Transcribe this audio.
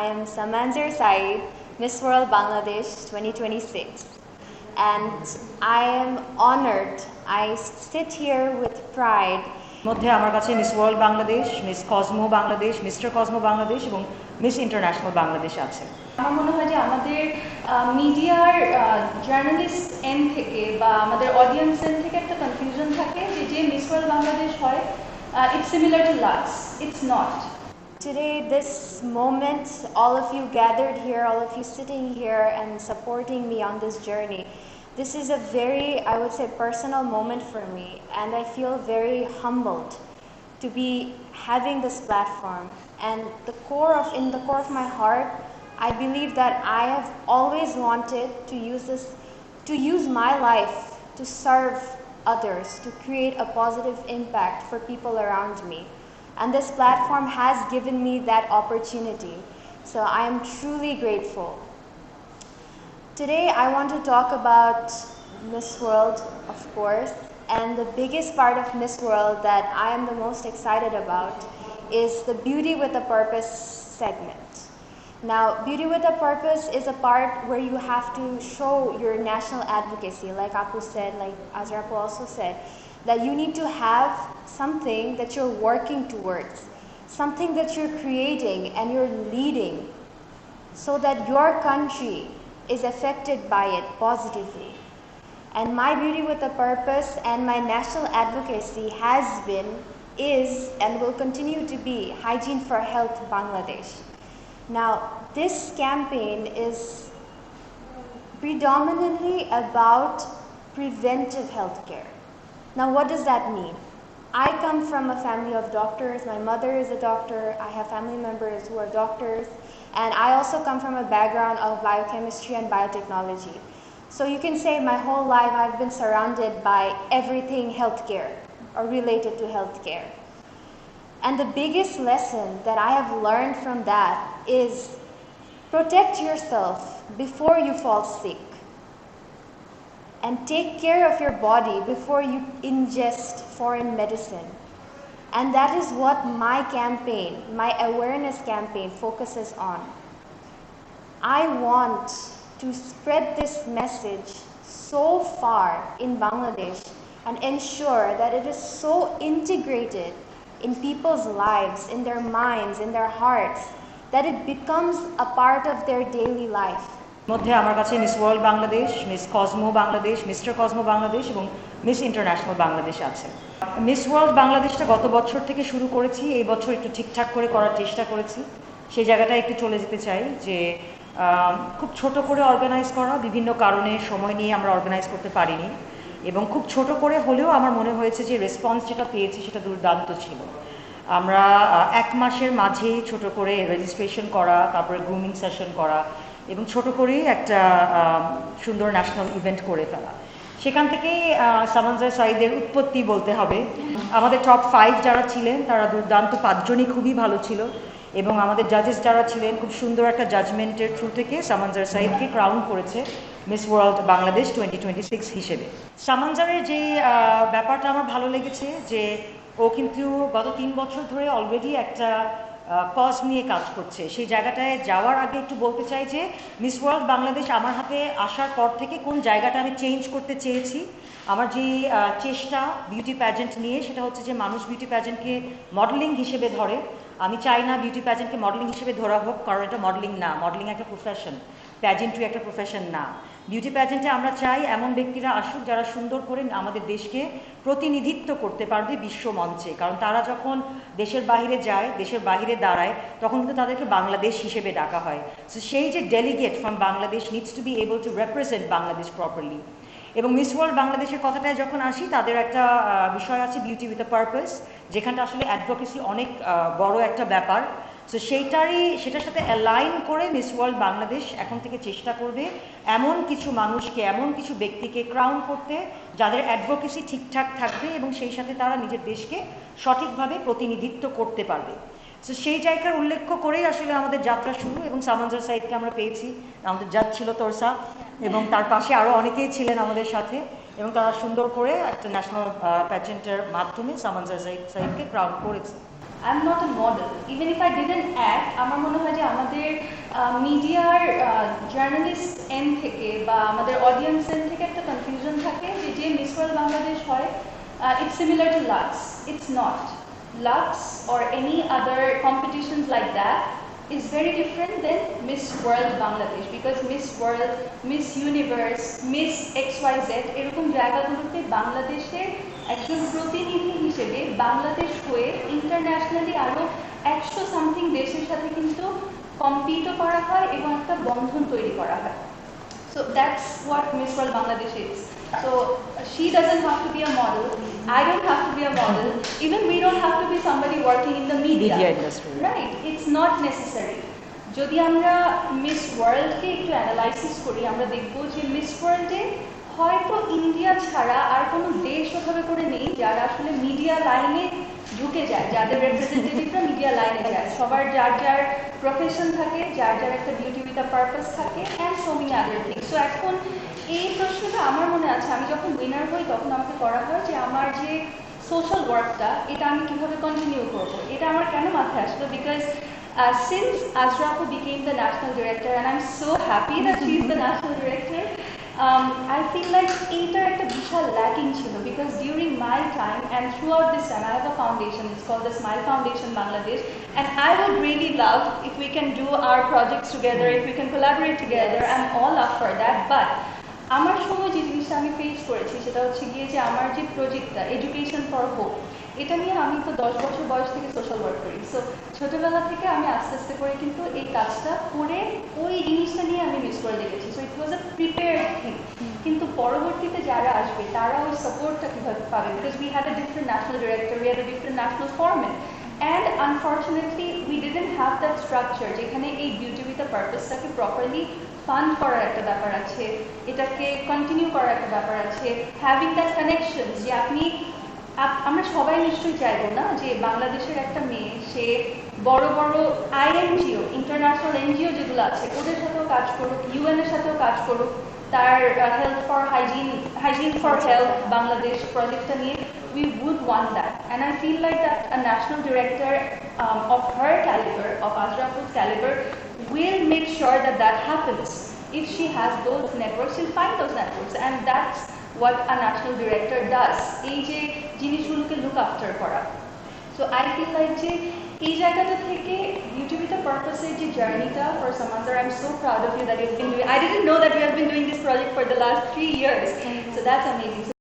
I am Samanzir Saeed, Miss World Bangladesh 2026, and I am honored. I sit here with pride. মধ্যে আমার কাছে miss World Bangladesh, miss Cosmo Bangladesh, mister Cosmo Bangladesh এবং miss international Bangladesh আছে। আমার মনে হয় যে আমাদের মিডিয়ার জার্নালিস্ট এন্ড থেকে বা আমাদের অডিয়েন্স এন্ড থেকে একটা কনফিউশন থাকে যে মিস ওয়ার্ল্ড বাংলাদেশ হয় it's similar to Lux. It's not. Today, this moment, all of you gathered here, all of you sitting here and supporting me on this journey, this is a very, I would say, personal moment for me, and I feel very humbled to be having this platform. And in the core of my heart, I believe that I have always wanted to use my life to serve others, to create a positive impact for people around me. And this platform has given me that opportunity. So I am truly grateful. Today I want to talk about Miss World, of course, and the biggest part of Miss World that I am the most excited about is the Beauty with a Purpose segment. Now, Beauty with a Purpose is a part where you have to show your national advocacy, like Apu said, like Azrapo also said, that you need to have something that you're working towards, something that you're creating and you're leading so that your country is affected by it positively. And my Beauty with a Purpose and my national advocacy has been, is, and will continue to be Hygiene for Health Bangladesh. Now, this campaign is predominantly about preventive healthcare. Now, what does that mean? I come from a family of doctors. My mother is a doctor. I have family members who are doctors. And I also come from a background of biochemistry and biotechnology. So you can say my whole life I've been surrounded by everything healthcare or related to healthcare. And the biggest lesson that I have learned from that is protect yourself before you fall sick. And take care of your body before you ingest foreign medicine. And that is what my campaign, my awareness campaign focuses on. I want to spread this message so far in Bangladesh and ensure that it is so integrated in people's lives, in their minds, in their hearts, that it becomes a part of their daily life. মধ্যে আমার কাছে miss World Bangladesh, miss Cosmo Bangladesh, mister Cosmo Bangladesh এবং miss international Bangladesh আছে। Miss world বাংলাদেশটা গত বছর থেকে শুরু করেছি, এই বছর একটু ঠিকঠাক করে করার চেষ্টা করেছি। সেই জায়গাটা একটু চলে যেতে চাই যে খুব ছোট করে অর্গানাইজ করা, বিভিন্ন কারণে সময় নিয়ে আমরা অর্গানাইজ করতে পারিনি এবং খুব ছোট করে হলেও আমার মনে হয়েছে যে রেসপন্স যেটা পেয়েছি সেটা দুর্দান্ত ছিল। আমরা 1 মাসের মাঝেই ছোট করে রেজিস্ট্রেশন করা, তারপরে গ্রুমিং সেশন করা এবং ছোট করেই একটা সুন্দর ন্যাশনাল ইভেন্ট করে ফেলা। সেখান থেকেই সামানজার সাইদের উৎপত্তি বলতে হবে। আমাদের টপ 5 যারা ছিলেন তারা দুর্দান্ত 5 জনই খুবই ভালো ছিল এবং আমাদের জাজেস যারা ছিলেন খুব সুন্দর একটা জাজমেন্টের থ্রু থেকে সামানজার সাইদকে ক্রাউন করেছে মিস ওয়ার্ল্ড বাংলাদেশ 2026 হিসেবে। সামানজারের যে ব্যাপারটা আমার ভালো লেগেছে যে ও কিন্তু গত 3 বছর ধরে অলরেডি একটা কজ নিয়ে কাজ করছে। সেই জায়গাটায় যাওয়ার আগে একটু বলতে চাই যে মিস ওয়ার্ল্ড বাংলাদেশ আমার হাতে আসার পর থেকে কোন জায়গাটা আমি চেঞ্জ করতে চেয়েছি, আমার যে চেষ্টা বিউটি প্যাজেন্ট নিয়ে, সেটা হচ্ছে যে মানুষ বিউটি প্যাজেন্টকে মডেলিং হিসেবে ধরে। আমি চাই না বিউটি প্যাজেন্টকে মডেলিং হিসেবে ধরা হোক, কারণ এটা মডেলিং না, মডেলিং একটা প্রফেশন, প্যাজেন্ট্রি একটা প্রফেশন না। বিউটি প্যাজেন্টে আমরা চাই এমন ব্যক্তিরা আসুক যারা সুন্দর করে আমাদের দেশকে প্রতিনিধিত্ব করতে পারবে বিশ্ব মঞ্চে, কারণ তারা যখন দেশের বাইরে যায়, দেশের বাইরে দাঁড়ায়, তখন কিন্তু তাদেরকে বাংলাদেশ হিসেবে ডাকা হয়। সো সেই যে delegate from Bangladesh needs to be able to represent Bangladesh properly. এবং মিস ওয়ার্ল্ড বাংলাদেশের কথাটায় যখন আসি, তাদের একটা বিষয় আছে বিউটি উইথ আ পারপাস, যেখানটা আসলে অ্যাডভোকেসি অনেক বড় একটা ব্যাপার। সো সেটার সাথে অ্যালাইন করে মিস ওয়ার্ল্ড বাংলাদেশ এখন থেকে চেষ্টা করবে এমন কিছু মানুষকে, এমন কিছু ব্যক্তিকে ক্রাউন করতে যাদের অ্যাডভোকেসি ঠিকঠাক থাকবে এবং সেই সাথে তারা নিজের দেশকে সঠিকভাবে প্রতিনিধিত্ব করতে পারবে। সো সেই জায়গার উল্লেখ করেই আসলে আমাদের যাত্রা শুরু এবং সামানজার সাইদকে আমরা পেয়েছি। আমাদের জাজ ছিল তোরসা এবং তার পাশে আরও অনেকেই ছিলেন আমাদের সাথে এবং তারা সুন্দর করে একটা ন্যাশনাল প্যাজেন্টের মাধ্যমে সামানজার সাইদকে ক্রাউন করেছে। I am not a model, even if I didn't act, আমার মনে হয় যে আমাদের মিডিয়ার জার্নালিস্ট এন্ড থেকে বা আমাদের অডিয়েন্স এন্ড থেকে একটা কনফিউশন থাকে যে মিস ওয়ার্ল্ড বাংলাদেশ হয় it's similar to Lux. It's not. Lux or any other competitions like that is very different than Miss World Bangladesh, because Miss World, Miss Universe, Miss XYZ এরকম জায়গাগুলোতে বাংলাদেশের একজন প্রতিনিধি হিসেবে বাংলাদেশ হয়ে ইন্টারন্যাশনালি আরো 100 সামথিং দেশের সাথে কিন্তু কম্পিটও করা হয় এবং একটা বন্ধন তৈরি করা হয়। So that's what Miss World Bangladesh is. So she doesn't have to be a model. I don't have to be a model. Even we don't have to be somebody working in the media industry. Right? It's not necessary. যদি আমরা miss ওয়ার্ল্ডকে একটু analysis করি, আমরা দেখব যে miss ওয়ার্ল্ডে হয়তো India ছাড়া আর কোনো দেশ ওভাবে করে নেই যারা আসলে মিডিয়া লাইনে ঢুকে যায়, যাদের রিপ্রেজেন্টেটিভরা মিডিয়া লাইনে যায়। সবার যার যার প্রফেশন থাকে, যার যার একটা বিউটি উইথ আ পারপাস থাকে, and so many other things. So এখন এই প্রশ্নটা আমার মনে আছে, আমি যখন উইনার হই তখন আমাকে করা হয় যে আমার যে সোশ্যাল ওয়ার্কটা এটা আমি কিভাবে কন্টিনিউ করবো। এটা আমার কেন মাথায় আসলো, because since Azrapo became the national director, and I'm so happy that she is the national director, I feel like এইটার একটা বিশাল ল্যাকিং ছিল, because during my time and throughout this time I have a foundation, it's called the Smile Foundation Bangladesh, and I would really love if we can do our projects together, if we can collaborate together. I'm all up for that. But আমার সময় যে জিনিসটা আমি face করেছি সেটা হচ্ছে গিয়ে যে আমার যে প্রজেক্টটা এডুকেশন ফর হোপ, এটা নিয়ে আমি তো 10 বছর বয়স থেকে সোশ্যাল ওয়ার্ক করি। সো ছোটবেলা থেকে আমি আস্তে আস্তে করে কিন্তু এই কাজটা করে ওই জিনিসটা নিয়ে আমি মিস করে দেখেছি। So it was a prepared thing. কিন্তু পরবর্তীতে যারা আসবে তারা ওই সাপোর্টটা কীভাবে পাবে, because we had a different national director, we had a different national format, and unfortunately we didn't have that structure যেখানে এই বিউটি উইথ আ পারপাসটাকে প্রপারলি ফান্ড করার একটা ব্যাপার আছে, এটাকে কন্টিনিউ করার একটা ব্যাপার আছে, হ্যাভিং দ্যাট কানেকশন। যে আমরা সবাই নিশ্চয়ই চাইবো না যে বাংলাদেশের একটা মেয়ে সে বড় বড় আইএনজিও, ইন্টারন্যাশনাল এনজিও যেগুলো আছে ওদের সাথেও কাজ করুক, ইউএন এর সাথেও কাজ করুক, তার health for hygiene for health Bangladesh প্রজেক্টটা নিয়ে we would want that, and I feel like that a national director of her caliber, of Azrapo's caliber, will make sure that that happens. If she has those networks, she'll find those networks, and that's what a national director does, এই যে জিনিসগুলোকে look after করা। So I feel like যে এই জায়গাটা থেকে beauty with আ পারপাসের যে জার্নিটা, for Samantha, I'm so proud of you that you've been doing. I didn't know that you have been doing this project for the last 3 years, so that's amazing. So